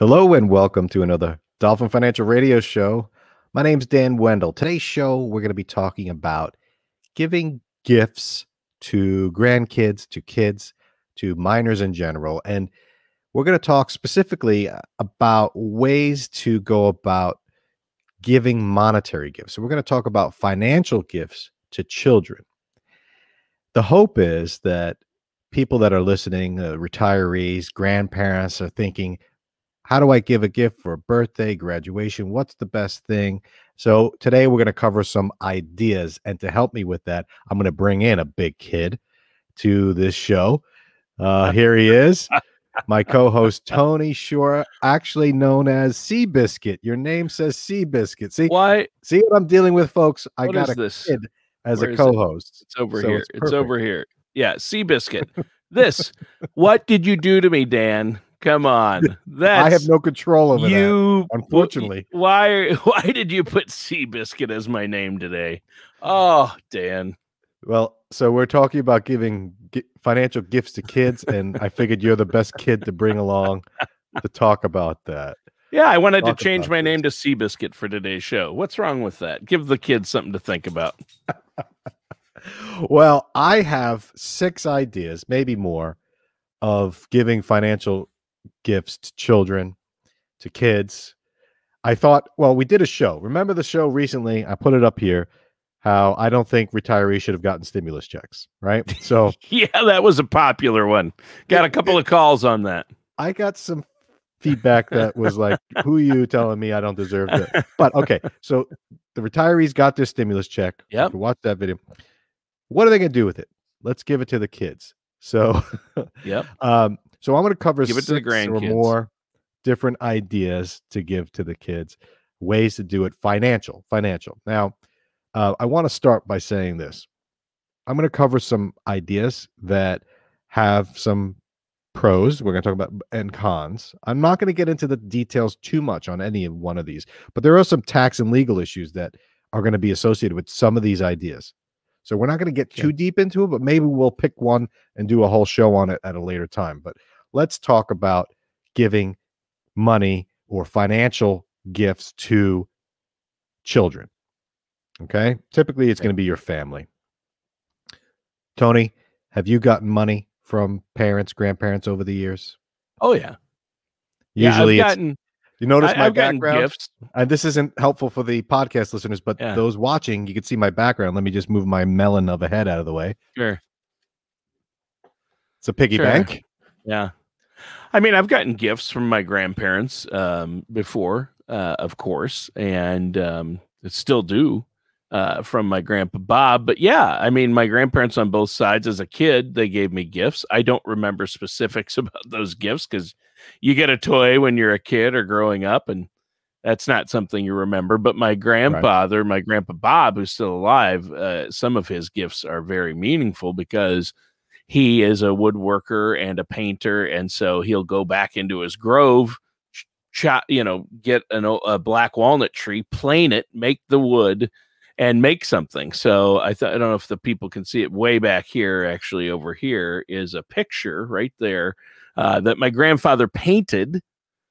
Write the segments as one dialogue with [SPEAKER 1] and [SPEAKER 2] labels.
[SPEAKER 1] Hello and welcome to another Dolphin Financial Radio Show. My name's Dan Wendell. Today's show, we're going to be talking about giving gifts to grandkids, to kids, to minors in general. And we're going to talk specifically about ways to go about giving monetary gifts. So we're going to talk about financial gifts to children. The hope is that people that are listening, retirees, grandparents, are thinking, how do I give a gift for a birthday, graduation? What's the best thing? So today we're going to cover some ideas. And to help me with that, I'm going to bring in a big kid to this show. Here he is, my co-host, Tony Shore, actually known as Seabiscuit. Your name says Seabiscuit. See,
[SPEAKER 2] Why?
[SPEAKER 1] See what I'm dealing with, folks? I
[SPEAKER 2] What
[SPEAKER 1] got
[SPEAKER 2] is
[SPEAKER 1] a
[SPEAKER 2] this?
[SPEAKER 1] kid as
[SPEAKER 2] Where
[SPEAKER 1] a
[SPEAKER 2] is
[SPEAKER 1] co-host.
[SPEAKER 2] It's over
[SPEAKER 1] So
[SPEAKER 2] here.
[SPEAKER 1] it's
[SPEAKER 2] It's over here. Yeah, Seabiscuit. What did you do to me, Dan? Come on.
[SPEAKER 1] I have no control over that, unfortunately.
[SPEAKER 2] Why did you put Seabiscuit as my name today? Oh, Dan.
[SPEAKER 1] Well, so we're talking about giving financial gifts to kids, and I figured you're the best kid to bring along to talk about that.
[SPEAKER 2] Yeah, I wanted to change my name to Seabiscuit for today's show. What's wrong with that? Give the kids something to think about.
[SPEAKER 1] Well, I have 6 ideas, maybe more, of giving financial gifts to children, to kids. I thought, well, we did a show. Remember the show recently? I put it up here, how I don't think retirees should have gotten stimulus checks, right? So
[SPEAKER 2] yeah, that was a popular one. Got a couple of calls on that.
[SPEAKER 1] I got some feedback that was like, who are you telling me I don't deserve that? But okay, so the retirees got their stimulus check.
[SPEAKER 2] Yep.
[SPEAKER 1] You can watch that video. What are they going to do with it? Let's give it to the kids. So,
[SPEAKER 2] yep.
[SPEAKER 1] So I'm going to cover
[SPEAKER 2] give it to the
[SPEAKER 1] 6 or
[SPEAKER 2] grandkids.
[SPEAKER 1] more different ideas to give to the kids, ways to do it financial. Now, I want to start by saying this. I'm going to cover some ideas that have some pros. We're going to talk about and cons. I'm not going to get into the details too much on any of one of these, but there are some tax and legal issues that are going to be associated with some of these ideas. So we're not going to get too deep into it, but maybe we'll pick one and do a whole show on it at a later time. But let's talk about giving money or financial gifts to children. Okay? Typically, it's going to be your family. Tony, have you gotten money from parents, grandparents over the years?
[SPEAKER 2] Oh, yeah.
[SPEAKER 1] Usually
[SPEAKER 2] I've gotten...
[SPEAKER 1] You notice my
[SPEAKER 2] I've gotten
[SPEAKER 1] background?
[SPEAKER 2] Gifts.
[SPEAKER 1] And this isn't helpful for the podcast listeners, but those watching, you can see my background. Let me just move my melon of a head out of the way.
[SPEAKER 2] Sure.
[SPEAKER 1] It's a piggy bank.
[SPEAKER 2] Yeah. I mean, I've gotten gifts from my grandparents before, of course, and still do from my grandpa Bob. But yeah, I mean, my grandparents on both sides as a kid, they gave me gifts. I don't remember specifics about those gifts because you get a toy when you're a kid or growing up, and that's not something you remember. But my grandfather, my grandpa Bob, who's still alive, some of his gifts are very meaningful because he is a woodworker and a painter. And so he'll go back into his grove, get a black walnut tree, plane it, make the wood, and make something. So I don't know if the people can see it way back here. Actually, over here is a picture right there that my grandfather painted.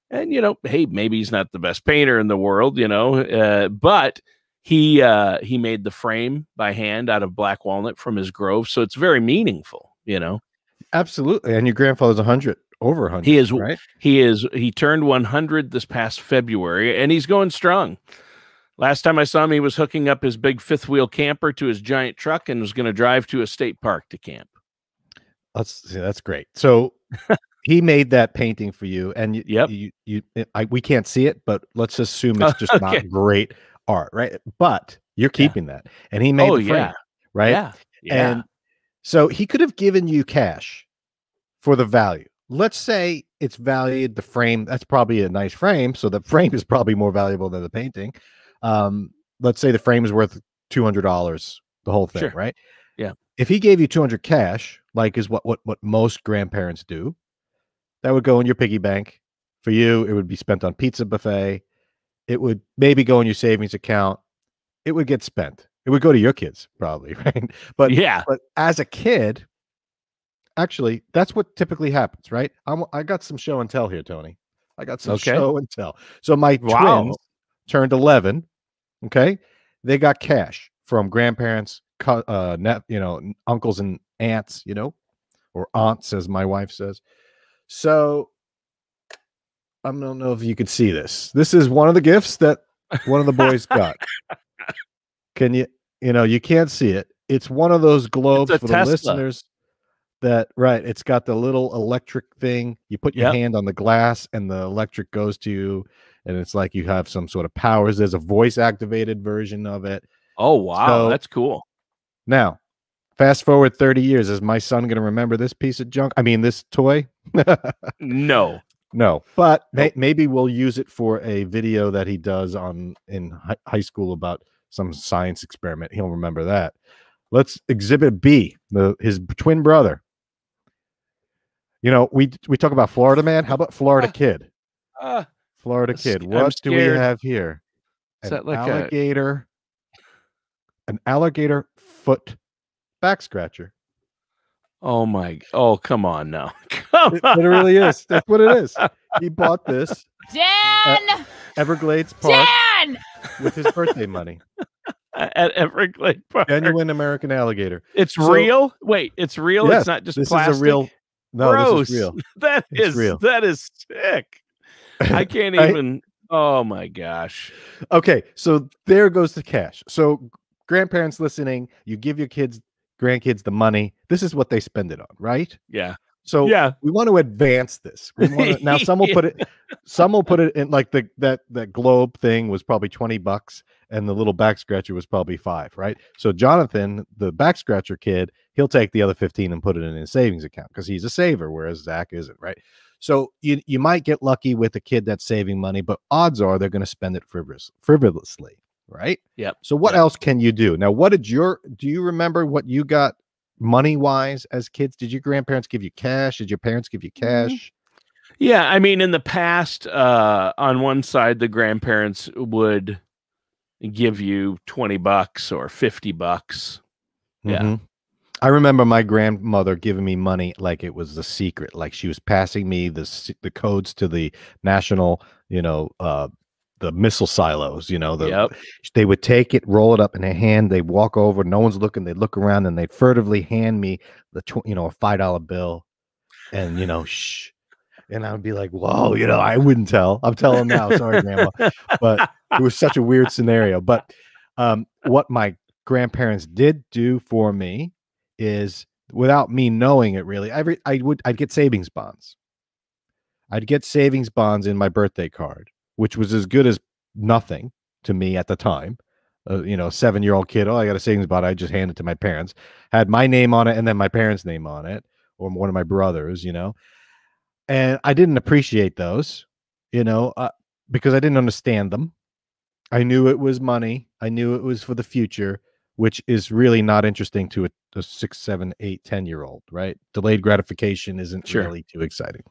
[SPEAKER 2] And, hey, maybe he's not the best painter in the world, but he made the frame by hand out of black walnut from his grove. So it's very meaningful,
[SPEAKER 1] Absolutely. And your grandfather's over 100.
[SPEAKER 2] He is,
[SPEAKER 1] right?
[SPEAKER 2] He turned 100 this past February, and he's going strong. Last time I saw him, he was hooking up his big 5th-wheel camper to his giant truck and was going to drive to a state park to camp.
[SPEAKER 1] That's great. So he made that painting for you, and we can't see it, but let's assume it's just not great art, right? But you're keeping that, and he made the frame, right?
[SPEAKER 2] Yeah.
[SPEAKER 1] And so he could have given you cash for the value. Let's say it's valued, the frame, that's probably a nice frame, so the frame is probably more valuable than the painting. Let's say the frame is worth $200, the whole thing, right?
[SPEAKER 2] Yeah.
[SPEAKER 1] If he gave you $200 cash, like is what most grandparents do, that would go in your piggy bank. For you, it would be spent on pizza buffet. It would maybe go in your savings account. It would get spent. It would go to your kids probably, right? But as a kid, actually, that's what typically happens, right? I got some show and tell here, Tony. I got some
[SPEAKER 2] Okay.
[SPEAKER 1] show and tell. So my twins
[SPEAKER 2] Wow.
[SPEAKER 1] turned 11. Okay. They got cash from grandparents, uncles and aunts, or aunts, as my wife says. So I don't know if you could see this. This is one of the gifts that one of the boys got. Can you can't see it. It's one of those
[SPEAKER 2] It's
[SPEAKER 1] globes
[SPEAKER 2] a
[SPEAKER 1] for the
[SPEAKER 2] Tesla.
[SPEAKER 1] listeners that, right. It's got the little electric thing. You put your
[SPEAKER 2] Yep.
[SPEAKER 1] hand on the glass and the electric goes to you. And it's like you have some sort of powers. There's a voice activated version of it.
[SPEAKER 2] Oh, wow.
[SPEAKER 1] So
[SPEAKER 2] That's cool.
[SPEAKER 1] now, fast forward 30 years. Is my son going to remember this piece of junk? I mean, this toy?
[SPEAKER 2] No.
[SPEAKER 1] No, but
[SPEAKER 2] Nope.
[SPEAKER 1] maybe we'll use it for a video that he does in high school about some science experiment. He'll remember that. Let's exhibit B, his twin brother. We talk about Florida man. How about Florida kid? Florida kid.
[SPEAKER 2] I'm
[SPEAKER 1] What do we
[SPEAKER 2] scared.
[SPEAKER 1] have here?
[SPEAKER 2] Is
[SPEAKER 1] An
[SPEAKER 2] that like
[SPEAKER 1] alligator foot back scratcher.
[SPEAKER 2] Oh, come on now. Come
[SPEAKER 1] It
[SPEAKER 2] on.
[SPEAKER 1] literally is. That's what it is. He bought this
[SPEAKER 3] Dan!
[SPEAKER 1] Everglades Park
[SPEAKER 3] Dan!
[SPEAKER 1] with his birthday money.
[SPEAKER 2] At Everglades Park.
[SPEAKER 1] Genuine American alligator.
[SPEAKER 2] It's real? Wait, it's real?
[SPEAKER 1] Yes,
[SPEAKER 2] it's not just
[SPEAKER 1] this
[SPEAKER 2] plastic?
[SPEAKER 1] is a real. No,
[SPEAKER 2] Gross.
[SPEAKER 1] this is real.
[SPEAKER 2] It's
[SPEAKER 1] real.
[SPEAKER 2] That is sick. I can't
[SPEAKER 1] Right?
[SPEAKER 2] even. Oh my gosh.
[SPEAKER 1] Okay, so there goes the cash. So grandparents listening, you give your grandkids the money. This is what they spend it on, right?
[SPEAKER 2] Yeah.
[SPEAKER 1] So
[SPEAKER 2] Yeah.
[SPEAKER 1] we want to advance this. We want to, now some will put it in like that globe thing was probably $20 and the little back scratcher was probably $5, right? So Jonathan, the back scratcher kid, he'll take the other 15 and put it in his savings account because he's a saver, whereas Zach isn't, right? So you might get lucky with a kid that's saving money, but odds are they're going to spend it frivolously, right?
[SPEAKER 2] Yep.
[SPEAKER 1] So what else can you do? Now, do you remember what you got money wise as kids? Did your grandparents give you cash? Did your parents give you cash?
[SPEAKER 2] Yeah. I mean, in the past, on one side, the grandparents would give you $20 or $50. Yeah.
[SPEAKER 1] Mm-hmm. I remember my grandmother giving me money like it was a secret, like she was passing me the codes to the national, the missile silos,
[SPEAKER 2] Yep.
[SPEAKER 1] They would take it, roll it up in their hand. They'd walk over. No one's looking. They'd look around and they'd furtively hand me a $5 bill and, shh. And I would be like, whoa, I wouldn't tell. I'm telling now. Sorry, Grandma. But it was such a weird scenario. But what my grandparents did do for me is, without me knowing it really, I'd get savings bonds. I'd get savings bonds in my birthday card, which was as good as nothing to me at the time. 7-year-old kid. Oh, I got a savings bond. I just hand it to my parents. Had my name on it and then my parents' name on it, or one of my brothers. And I didn't appreciate those, because I didn't understand them. I knew it was money. I knew it was for the future, which is really not interesting to a 6, 7, 8, 10-year-old, right? Delayed gratification isn't really too exciting.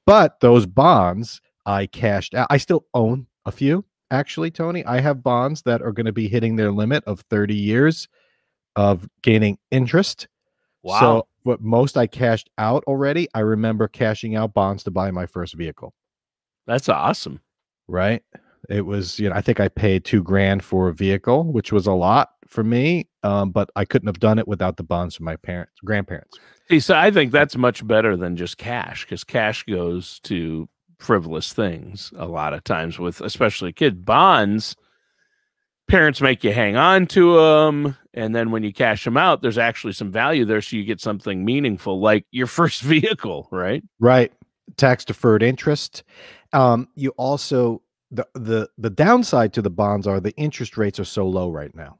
[SPEAKER 1] But those bonds I cashed out. I still own a few, actually, Tony. I have bonds that are going to be hitting their limit of 30 years of gaining interest.
[SPEAKER 2] Wow.
[SPEAKER 1] So what most I cashed out already. I remember cashing out bonds to buy my first vehicle.
[SPEAKER 2] That's awesome.
[SPEAKER 1] Right. It was, I think I paid $2,000 for a vehicle, which was a lot for me. But I couldn't have done it without the bonds from my grandparents.
[SPEAKER 2] See, so I think that's much better than just cash, because cash goes to frivolous things a lot of times with, especially kid bonds. Parents make you hang on to them, and then when you cash them out, there's actually some value there, so you get something meaningful, like your first vehicle, right?
[SPEAKER 1] Right. Tax deferred interest. You also the downside to the bonds are the interest rates are so low right now.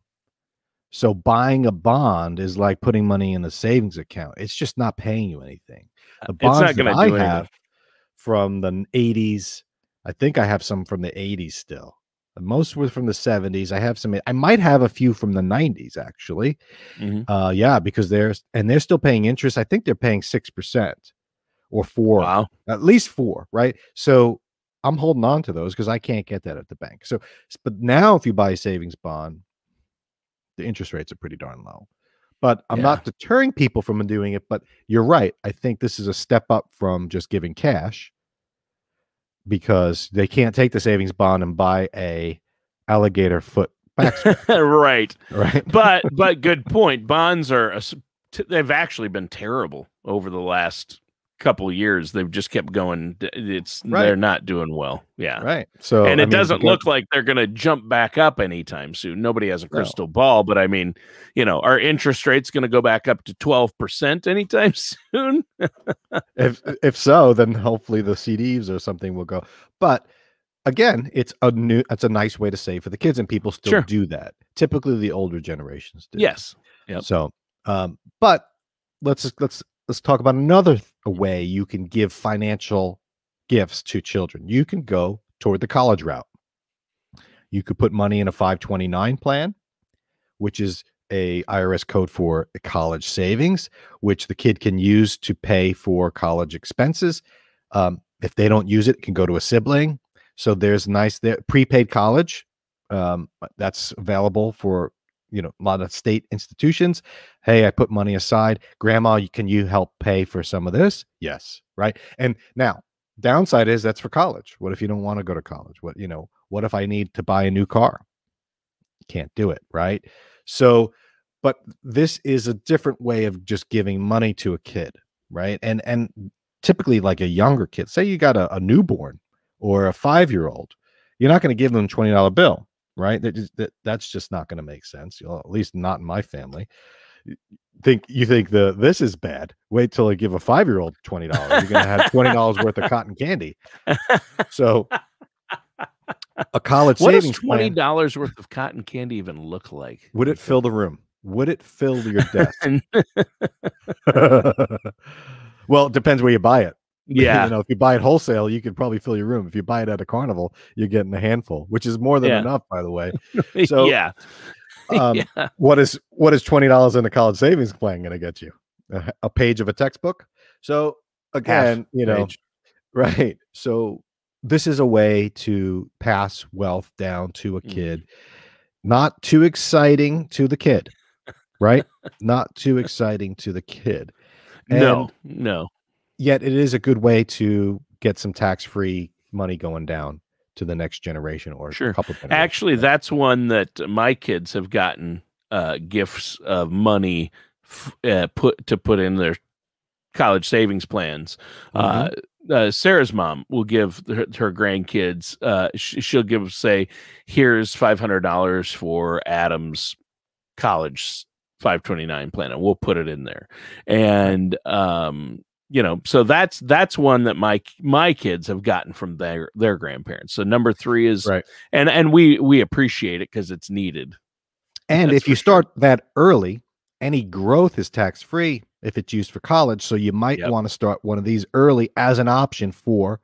[SPEAKER 1] So buying a bond is like putting money in a savings account. It's just not paying you anything. The bonds that I have from the 80s, I think I have some from the 80s still. Most were from the 70s. I have some. I might have a few from the 90s actually.
[SPEAKER 2] Mm-hmm.
[SPEAKER 1] Yeah, because they're still paying interest. I think they're paying 6% or 4%.
[SPEAKER 2] Wow.
[SPEAKER 1] At least 4%, right? So I'm holding on to those because I can't get that at the bank. So, but now if you buy a savings bond, the interest rates are pretty darn low. But I'm not deterring people from doing it. But you're right. I think this is a step up from just giving cash. because they can't take the savings bond and buy a alligator foot back scratcher.
[SPEAKER 2] Right.
[SPEAKER 1] Right.
[SPEAKER 2] But good point. Bonds are they've actually been terrible over the last couple of years. They've just kept going. They're not doing well. Yeah.
[SPEAKER 1] Right. So,
[SPEAKER 2] and
[SPEAKER 1] I
[SPEAKER 2] it
[SPEAKER 1] mean,
[SPEAKER 2] doesn't look like they're going to jump back up anytime soon. Nobody has a crystal ball, but I mean, our interest rate's going to go back up to 12% anytime soon.
[SPEAKER 1] if so, then hopefully the CDs or something will go. But again, it's a nice way to save for the kids, and people still do that. Typically, the older generations do.
[SPEAKER 2] Yes. Yep.
[SPEAKER 1] So, but let's talk about another way you can give financial gifts to children. You can go toward the college route. You could put money in a 529 plan, which is a IRS code for college savings, which the kid can use to pay for college expenses. If they don't use it, it can go to a sibling. So there's Prepaid College. That's available for a lot of state institutions. Hey, I put money aside. Grandma, can you help pay for some of this? Yes. Right. And now, downside is that's for college. What if you don't want to go to college? What if I need to buy a new car? Can't do it. Right. So, but this is a different way of just giving money to a kid. Right. And typically, like a younger kid, say you got a newborn or a 5-year-old, you're not going to give them a $20 bill. Right. That's just not going to make sense. At least not in my family. You think this is bad. Wait till I give a 5-year-old $20. You're going to have $20 worth of cotton candy. So a college savings plan.
[SPEAKER 2] What does $20 worth of cotton candy even look like?
[SPEAKER 1] Would it fill the room? Would it fill your desk? Well, it depends where you buy it.
[SPEAKER 2] Yeah.
[SPEAKER 1] If you buy it wholesale, you could probably fill your room. If you buy it at a carnival, you're getting a handful, which is more than enough, by the way. So
[SPEAKER 2] yeah.
[SPEAKER 1] What is $20 in a college savings plan going to get you? A page of a textbook? So again, right. So this is a way to pass wealth down to a kid. Not too exciting to the kid, right? Not too exciting to the kid.
[SPEAKER 2] No.
[SPEAKER 1] Yet it is a good way to get some tax-free money going down to the next generation or a couple generations.
[SPEAKER 2] Actually, that's one that my kids have gotten gifts of money put in their college savings plans. Sarah's mom will give her grandkids. She'll say, "Here's $500 for Adam's college 529 plan," and we'll put it in there. And so that's one that my kids have gotten from their grandparents. So number 3 is
[SPEAKER 1] right,
[SPEAKER 2] and we appreciate it because it's needed.
[SPEAKER 1] And if you start that early, any growth is tax-free if it's used for college. So you might want to start one of these early as an option for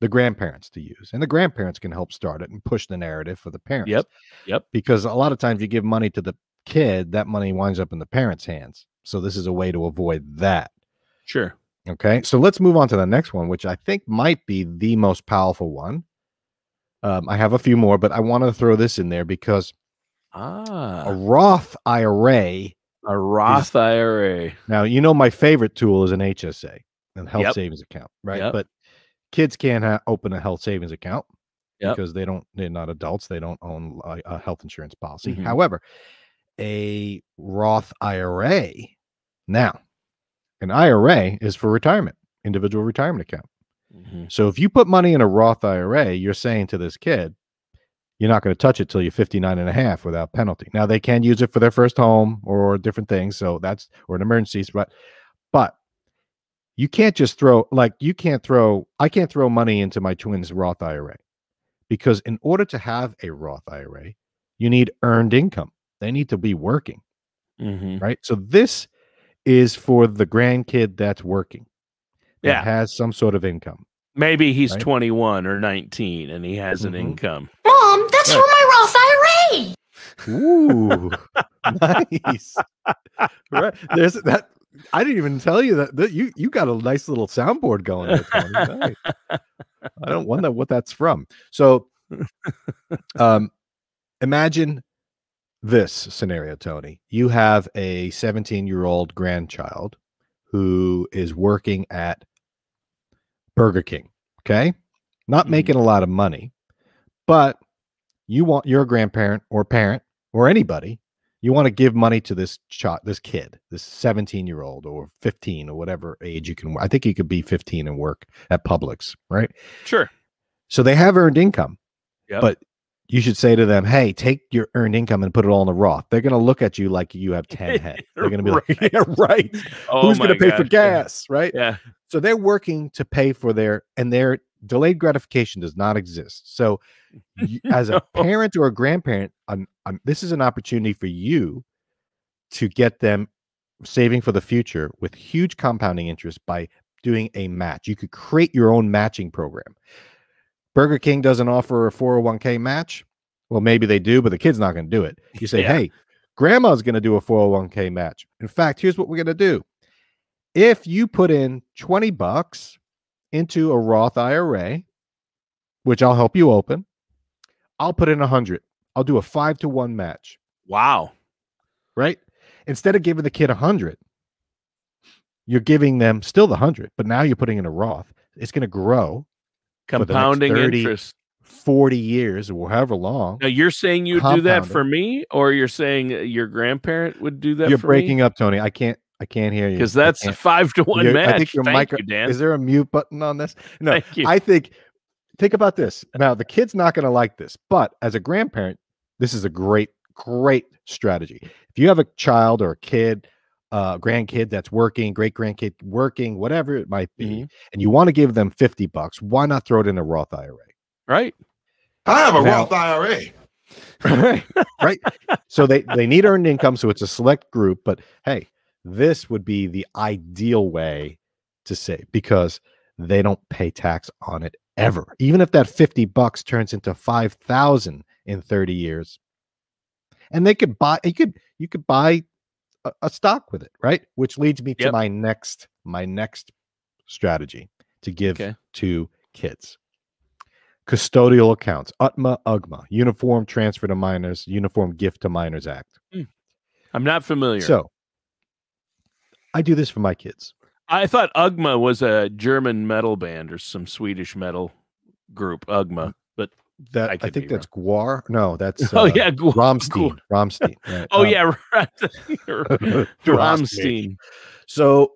[SPEAKER 1] the grandparents to use. And the grandparents can help start it and push the narrative for the parents.
[SPEAKER 2] Yep.
[SPEAKER 1] Because a lot of times you give money to the kid, that money winds up in the parents' hands. So this is a way to avoid that.
[SPEAKER 2] Sure.
[SPEAKER 1] Okay. So let's move on to the next one, which I think might be the most powerful one. I have a few more, but I want to throw this in there because a Roth IRA.
[SPEAKER 2] A Roth IRA.
[SPEAKER 1] Now, my favorite tool is an HSA, a health savings account, right? But kids can't open a health savings account because they're not adults. They don't own a health insurance policy. However, a Roth IRA. Now, an IRA is for retirement, individual retirement account. So if you put money in a Roth IRA, you're saying to this kid, you're not going to touch it till you're 59 and a half without penalty. Now they can use it for their first home or different things. So or an emergencies, but you can't just I can't throw money into my twins' Roth IRA because in order to have a Roth IRA, you need earned income. They need to be working. Right. So this is for the grandkid that's working. That has some sort of income.
[SPEAKER 2] Maybe he's 21 or 19 and he has an income.
[SPEAKER 3] Mom, that's for my Roth IRA.
[SPEAKER 1] Ooh, nice. Right. There's that. I didn't even tell you that you got a nice little soundboard going there, Tony. Nice. I don't wonder what that's from. So imagine this scenario, Tony. You have a 17-year-old grandchild who is working at Burger King. Okay. not making a lot of money, but you're a grandparent or parent or anybody. You want to give money to this kid, this 17-year-old or 15 or whatever age you can. I think you could be 15 and work at Publix, right?
[SPEAKER 2] Sure.
[SPEAKER 1] So they have earned income,
[SPEAKER 2] Yep.
[SPEAKER 1] but you should say to them, hey, take your earned income and put it all in the Roth. They're going to look at you like you have 10 heads. They're going to be like, yeah, right.
[SPEAKER 2] Oh,
[SPEAKER 1] who's going to pay for gas, right?
[SPEAKER 2] Yeah.
[SPEAKER 1] So they're working to pay for their delayed gratification does not exist. So as a parent or a grandparent, this is an opportunity for you to get them saving for the future with huge compounding interest by doing a match. You could create your own matching program. Burger King doesn't offer a 401k match. Well, maybe they do, but the kid's not going to do it. You say, hey, grandma's going to do a 401k match. In fact, here's what we're going to do. If you put in $20 into a Roth IRA, which I'll help you open, I'll put in 100. I'll do a 5-to-1 match.
[SPEAKER 2] Wow.
[SPEAKER 1] Right? Instead of giving the kid 100, you're giving them still the 100, but now you're putting in a Roth. It's going to grow.
[SPEAKER 2] Compounding 30, interest.
[SPEAKER 1] 40 years or however long.
[SPEAKER 2] Now you're saying you'd do that for me, or you're saying your grandparent would do that
[SPEAKER 1] you're
[SPEAKER 2] for
[SPEAKER 1] breaking
[SPEAKER 2] me?
[SPEAKER 1] up, Tony. I can't hear you.
[SPEAKER 2] Because that's a 5-to-1 match.
[SPEAKER 1] I think your
[SPEAKER 2] Thank you, Dan.
[SPEAKER 1] Is there a mute button on this? No,
[SPEAKER 2] Thank you.
[SPEAKER 1] I think about this. Now, the kid's not going to like this, but as a grandparent, this is a great strategy. If you have a child or a kid, grandkid that's working, great grandkid working, whatever it might be, and you want to give them $50, why not throw it in a Roth IRA?
[SPEAKER 2] Right.
[SPEAKER 4] I have a Roth IRA.
[SPEAKER 1] Right. So they need earned income, so it's a select group. But hey, this would be the ideal way to save because they don't pay tax on it ever. Even if that $50 turns into $5,000 in 30 years, and they could buy, you could buy a stock with it, right? Which leads me to my next strategy to give to kids. Custodial accounts, UTMA UGMA, Uniform Transfer to Minors, Uniform Gift to Minors Act.
[SPEAKER 2] I'm not familiar.
[SPEAKER 1] So I do this for my kids.
[SPEAKER 2] I thought UGMA was a German metal band or some Swedish metal group, UGMA, but
[SPEAKER 1] that I think that's Gwar. No, that's
[SPEAKER 2] Rammstein.
[SPEAKER 1] Rammstein. Right.
[SPEAKER 2] Oh yeah, Rammstein.
[SPEAKER 1] So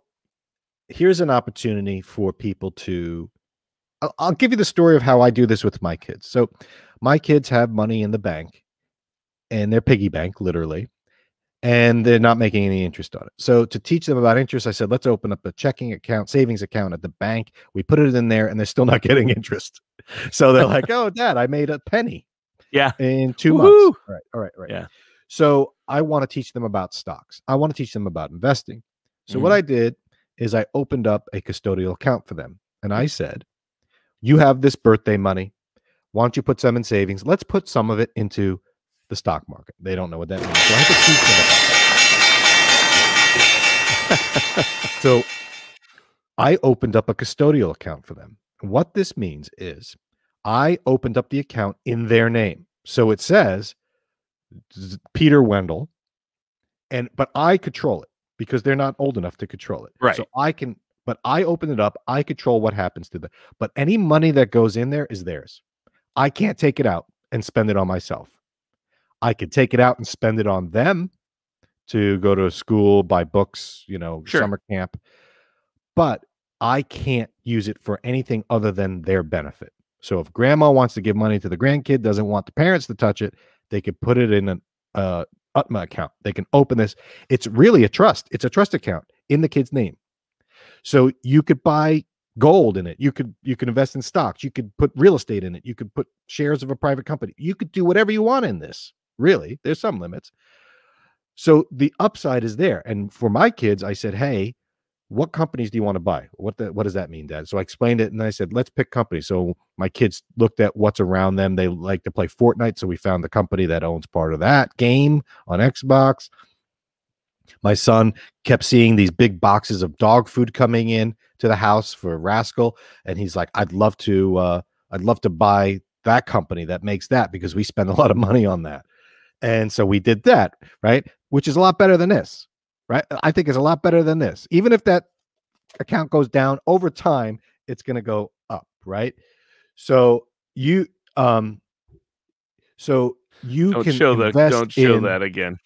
[SPEAKER 1] here's an opportunity for people to. I'll give you the story of how I do this with my kids. So my kids have money in the bank, and their piggy bank, literally, and they're not making any interest on it. So to teach them about interest, I said, let's open up a checking account, savings account at the bank. We put it in there, and they're still not getting interest. So they're like, oh, Dad, I made a penny.
[SPEAKER 2] Yeah.
[SPEAKER 1] In 2 months. All right.
[SPEAKER 2] Yeah.
[SPEAKER 1] So I want to teach them about stocks. I want to teach them about investing. So what I did is I opened up a custodial account for them. And I said, you have this birthday money. Why don't you put some in savings? Let's put some of it into the stock market. They don't know what that means. So I have to teach them about that. So I opened up a custodial account for them. What this means is I opened up the account in their name. So it says Peter Wendol, but I control it because they're not old enough to control it.
[SPEAKER 2] Right.
[SPEAKER 1] So but I open it up. I control what happens to them. But any money that goes in there is theirs. I can't take it out and spend it on myself. I could take it out and spend it on them to go to school, buy books, summer camp. But I can't use it for anything other than their benefit. So if grandma wants to give money to the grandkid, doesn't want the parents to touch it, they could put it in an UTMA account. They can open this. It's really a trust. It's a trust account in the kid's name. So you could buy gold in it. You could invest in stocks. You could put real estate in it. You could put shares of a private company. You could do whatever you want in this. Really, there's some limits. So the upside is there. And for my kids, I said, hey, what companies do you want to buy? What does that mean, Dad? So I explained it and I said, let's pick companies. So my kids looked at what's around them. They like to play Fortnite. So we found the company that owns part of that game on Xbox. My son kept seeing these big boxes of dog food coming in to the house for Rascal. And he's like, I'd love to buy that company that makes that because we spend a lot of money on that. And so we did that, right? Which is a lot better than this. Right? I think it's a lot better than this. Even if that account goes down over time, it's going to go up, right? So you so you
[SPEAKER 2] Don't
[SPEAKER 1] can
[SPEAKER 2] show
[SPEAKER 1] invest in
[SPEAKER 2] that again.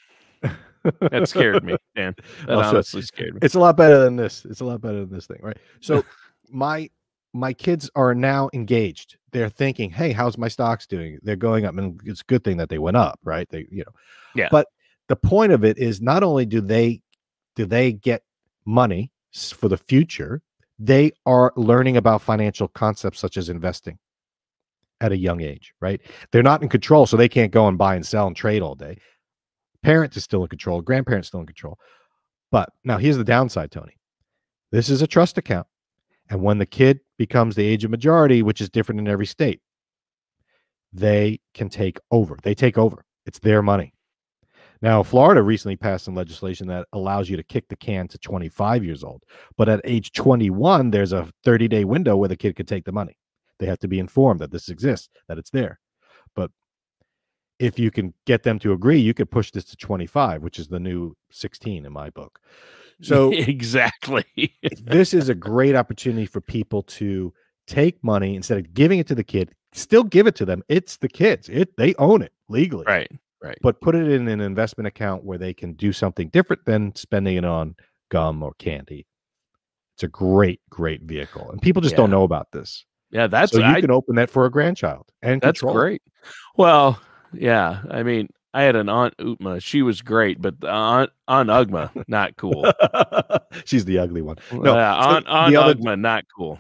[SPEAKER 2] That scared me, Dan. That
[SPEAKER 1] I'll show-
[SPEAKER 2] honestly scared me.
[SPEAKER 1] It's a lot better than this. It's a lot better than this thing, right? So my kids are now engaged. They're thinking, "Hey, how's my stocks doing? They're going up." And it's a good thing that they went up, right? They,
[SPEAKER 2] Yeah.
[SPEAKER 1] But the point of it is not only do they get money for the future, they are learning about financial concepts such as investing at a young age, right? They're not in control, so they can't go and buy and sell and trade all day. Parent is still in control, grandparents still in control. But now here's the downside, Tony. This is a trust account. And when the kid becomes the age of majority, which is different in every state, they can take over. They take over. It's their money. Now, Florida recently passed some legislation that allows you to kick the can to 25 years old. But at age 21, there's a 30-day window where the kid could take the money. They have to be informed that this exists, that it's there. But if you can get them to agree, you could push this to 25, which is the new 16 in my book. So
[SPEAKER 2] exactly.
[SPEAKER 1] This is a great opportunity for people to take money instead of giving it to the kid, still give it to them. It's the kids. They own it legally.
[SPEAKER 2] Right.
[SPEAKER 1] But put it in an investment account where they can do something different than spending it on gum or candy. It's a great, great vehicle. And people just don't know about this.
[SPEAKER 2] Yeah, that's
[SPEAKER 1] so you can open that for a grandchild and
[SPEAKER 2] that's
[SPEAKER 1] control.
[SPEAKER 2] Great. Well, yeah. I mean, I had an Aunt UTMA. She was great, but the Aunt UGMA, not cool.
[SPEAKER 1] She's the ugly one. No,
[SPEAKER 2] Aunt UGMA, not cool.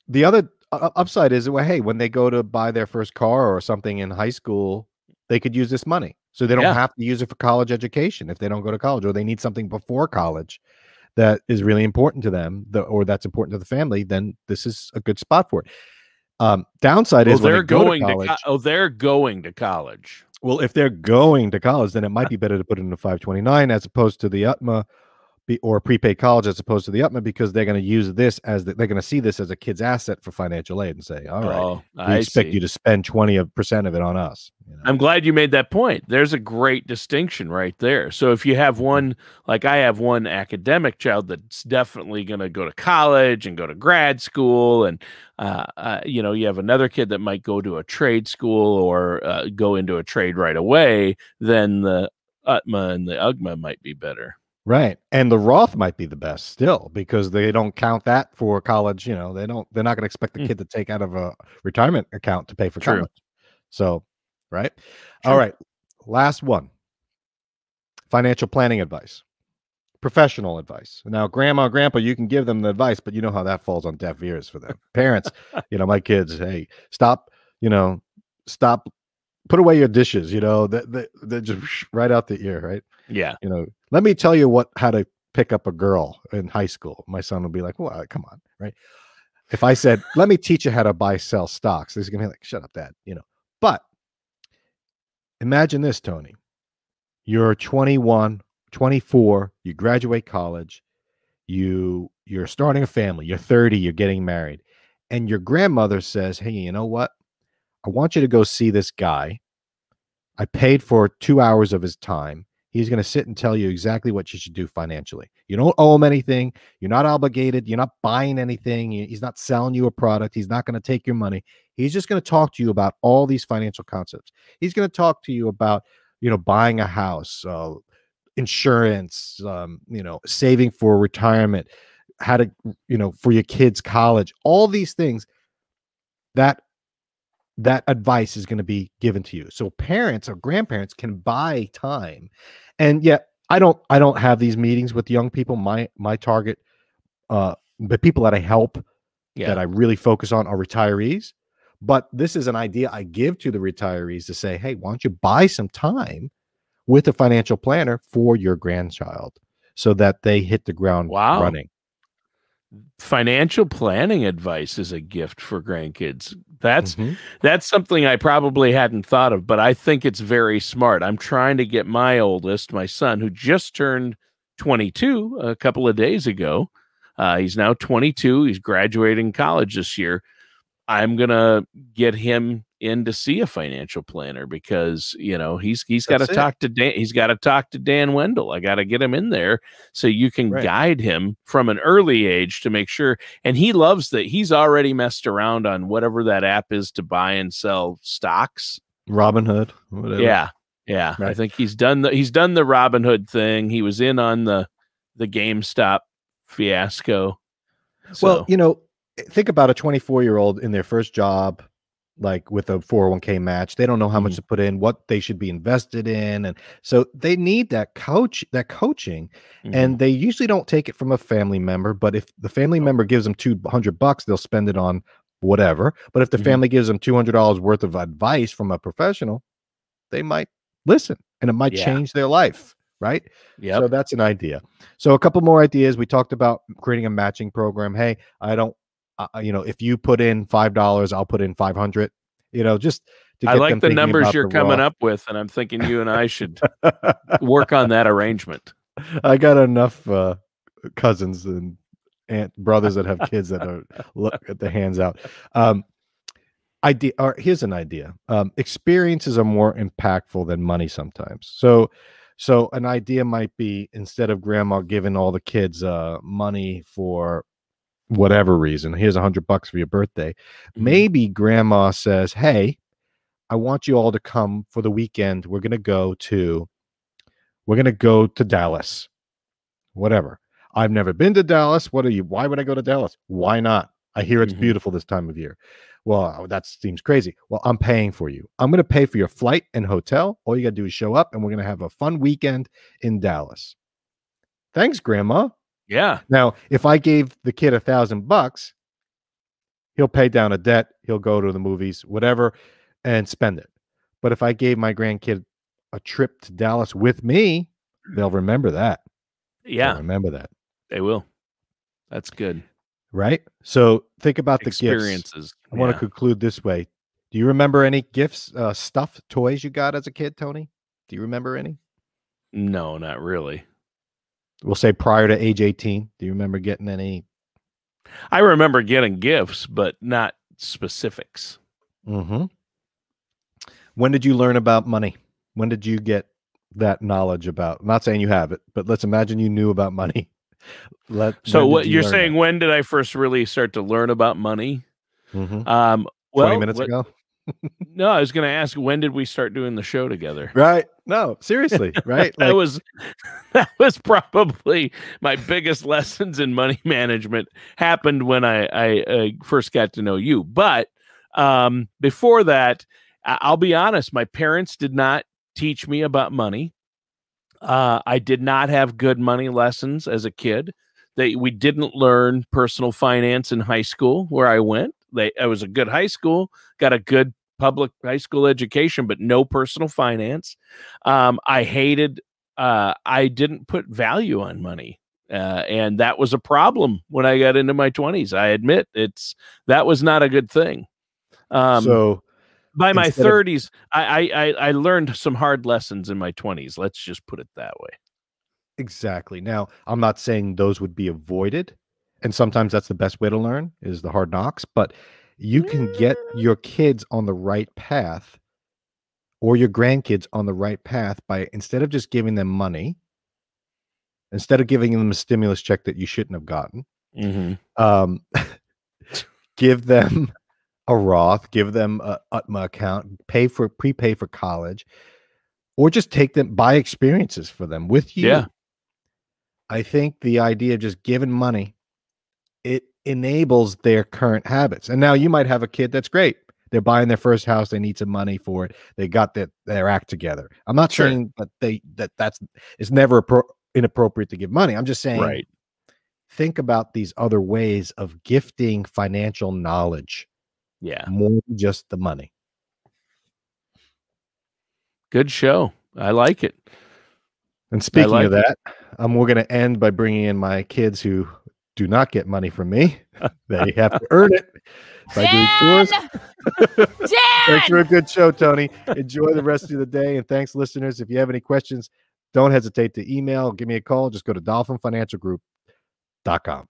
[SPEAKER 1] The other upside is, well, hey, when they go to buy their first car or something in high school, they could use this money. So they don't have to use it for college education if they don't go to college, or they need something before college that is really important to them, or that's important to the family. Then this is a good spot for it. Downside is when they're going to college.
[SPEAKER 2] They're going to college.
[SPEAKER 1] Well, if they're going to college, then it might be better to put it in a 529 as opposed to the UTMA or prepaid college as opposed to the UTMA, because they're going to use this as they're going to see this as a kid's asset for financial aid and say, all right, we expect you to spend 20% of it on us.
[SPEAKER 2] I'm glad you made that point. There's a great distinction right there. So if you have one, like I have one academic child that's definitely going to go to college and go to grad school, and you have another kid that might go to a trade school or go into a trade right away, then the UTMA and the UGMA might be better.
[SPEAKER 1] Right. And the Roth might be the best still, because they don't count that for college. They're not going to expect the kid to take out of a retirement account to pay for college. So, right. All right. Last one. Financial planning advice, professional advice. Now, grandma, grandpa, you can give them the advice, but you know how that falls on deaf ears for them. Parents, my kids, hey, stop, put away your dishes, that just right out the ear, right?
[SPEAKER 2] Yeah.
[SPEAKER 1] Let me tell you how to pick up a girl in high school. My son will be like, well, come on, right? If I said, let me teach you how to sell stocks, he's going to be like, shut up, Dad, But imagine this, Tony. You're 21, 24, you graduate college, you're starting a family, you're 30, you're getting married, and your grandmother says, hey, you know what? I want you to go see this guy. I paid for 2 hours of his time. He's going to sit and tell you exactly what you should do financially. You don't owe him anything. You're not obligated. You're not buying anything. He's not selling you a product. He's not going to take your money. He's just going to talk to you about all these financial concepts. He's going to talk to you about, buying a house, insurance, saving for retirement, how to, for your kids' college, all these things that advice is going to be given to you. So parents or grandparents can buy time. And yet I don't have these meetings with young people. My target, the people that I help, that I really focus on, are retirees. But this is an idea I give to the retirees to say, hey, why don't you buy some time with a financial planner for your grandchild so that they hit the ground running.
[SPEAKER 2] Financial planning advice is a gift for grandkids. That's something I probably hadn't thought of, but I think it's very smart. I'm trying to get my oldest, my son, who just turned 22 a couple of days ago. He's now 22. He's graduating college this year. I'm going to get him in to see a financial planner, because he's got to
[SPEAKER 1] That's it.
[SPEAKER 2] talk to Dan. He's got to talk to Dan Wendol. I got to get him in there so you can
[SPEAKER 1] Right.
[SPEAKER 2] guide him from an early age to make sure. And he loves that. He's already messed around on whatever that app is to buy and sell stocks.
[SPEAKER 1] Robinhood, whatever.
[SPEAKER 2] Yeah.
[SPEAKER 1] Right.
[SPEAKER 2] I think he's done the Robinhood thing. He was in on the GameStop fiasco.
[SPEAKER 1] Well, think about a 24-year-old in their first job, like with a 401k match. They don't know how much to put in, what they should be invested in. And so they need that coaching. And they usually don't take it from a family member. But if the family member gives them $200, they'll spend it on whatever. But if the family gives them $200 worth of advice from a professional, they might listen, and it might change their life. Right.
[SPEAKER 2] Yeah.
[SPEAKER 1] So that's an idea. So a couple more ideas. We talked about creating a matching program. Hey, I don't, if you put in $5, I'll put in 500, just to get
[SPEAKER 2] I like
[SPEAKER 1] them
[SPEAKER 2] the
[SPEAKER 1] thinking
[SPEAKER 2] numbers
[SPEAKER 1] about
[SPEAKER 2] you're
[SPEAKER 1] the
[SPEAKER 2] coming
[SPEAKER 1] Roth.
[SPEAKER 2] up with. And I'm thinking you and I should work on that arrangement.
[SPEAKER 1] I got enough cousins and brothers that have kids that are look at the hands out. Here's an idea. Experiences are more impactful than money sometimes. So an idea might be, instead of grandma giving all the kids money for whatever reason, here's $100 for your birthday. Maybe grandma says, hey, I want you all to come for the weekend. We're gonna go to Dallas. Whatever. I've never been to Dallas. Why would I go to Dallas? Why not? I hear it's beautiful this time of year. Well, that seems crazy. Well, I'm paying for you. I'm going to pay for your flight and hotel. All you got to do is show up, and we're going to have a fun weekend in Dallas. Thanks, Grandma.
[SPEAKER 2] Yeah.
[SPEAKER 1] Now, if I gave the kid $1,000, he'll pay down a debt. He'll go to the movies, whatever, and spend it. But if I gave my grandkid a trip to Dallas with me, they'll remember that.
[SPEAKER 2] Yeah.
[SPEAKER 1] They'll remember that.
[SPEAKER 2] They will. That's good.
[SPEAKER 1] Right? So think about the
[SPEAKER 2] Experiences.
[SPEAKER 1] gifts. I want to
[SPEAKER 2] Yeah.
[SPEAKER 1] conclude this way. Do you remember any gifts, stuffed toys you got as a kid, Tony? Do you remember any?
[SPEAKER 2] No, not really.
[SPEAKER 1] We'll say prior to age 18. Do you remember getting any?
[SPEAKER 2] I remember getting gifts, but not specifics.
[SPEAKER 1] When did you learn about money? When did you get that knowledge about? I'm not saying you have it, but let's imagine you knew about money.
[SPEAKER 2] So what you're saying, when did I first really start to learn about money?
[SPEAKER 1] 20
[SPEAKER 2] Well,
[SPEAKER 1] minutes ago?
[SPEAKER 2] No, I was going to ask, when did we start doing the show together?
[SPEAKER 1] Right. No, seriously. Right.
[SPEAKER 2] that was probably my biggest lessons in money management happened when I first got to know you. But before that, I'll be honest, my parents did not teach me about money. I did not have good money lessons as a kid. We didn't learn personal finance in high school where I went. I was a good high school, got a good public high school education, but no personal finance. I didn't put value on money. And that was a problem when I got into my 20s. I admit that was not a good thing.
[SPEAKER 1] So
[SPEAKER 2] by my 30s, I learned some hard lessons in my 20s. Let's just put it that way.
[SPEAKER 1] Exactly. Now, I'm not saying those would be avoided. And sometimes that's the best way to learn, is the hard knocks. But you can get your kids on the right path, or your grandkids on the right path, by, instead of just giving them money, instead of giving them a stimulus check that you shouldn't have gotten, give them a Roth, give them a UTMA account, prepay for college, or just buy experiences for them with you.
[SPEAKER 2] Yeah.
[SPEAKER 1] I think the idea of just giving money, it enables their current habits. And now you might have a kid that's great. They're buying their first house. They need some money for it. They got their act together. I'm not saying that it's never inappropriate to give money. I'm just saying, think about these other ways of gifting financial knowledge.
[SPEAKER 2] Yeah.
[SPEAKER 1] More than just the money.
[SPEAKER 2] Good show. I like it.
[SPEAKER 1] And speaking of that, we're going to end by bringing in my kids who do not get money from me. They have to earn it by doing chores. Thanks for a good show, Tony. Enjoy the rest of the day. And thanks, listeners. If you have any questions, don't hesitate to email, give me a call. Just go to dolphinfinancialgroup.com.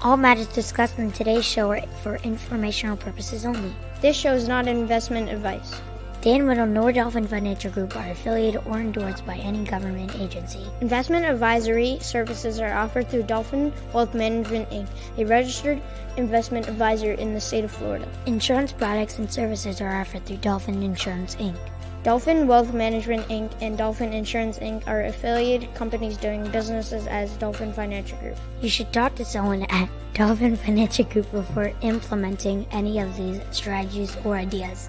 [SPEAKER 5] All matters discussed in today's show are for informational purposes only.
[SPEAKER 6] This show is not investment advice.
[SPEAKER 5] Dan Wendol nor Dolphin Financial Group are affiliated or endorsed by any government agency.
[SPEAKER 6] Investment advisory services are offered through Dolphin Wealth Management, Inc., a registered investment advisor in the state of Florida.
[SPEAKER 5] Insurance products and services are offered through Dolphin Insurance, Inc.
[SPEAKER 6] Dolphin Wealth Management, Inc. and Dolphin Insurance, Inc. are affiliated companies doing businesses as Dolphin Financial Group.
[SPEAKER 5] You should talk to someone at Dolphin Financial Group before implementing any of these strategies or ideas.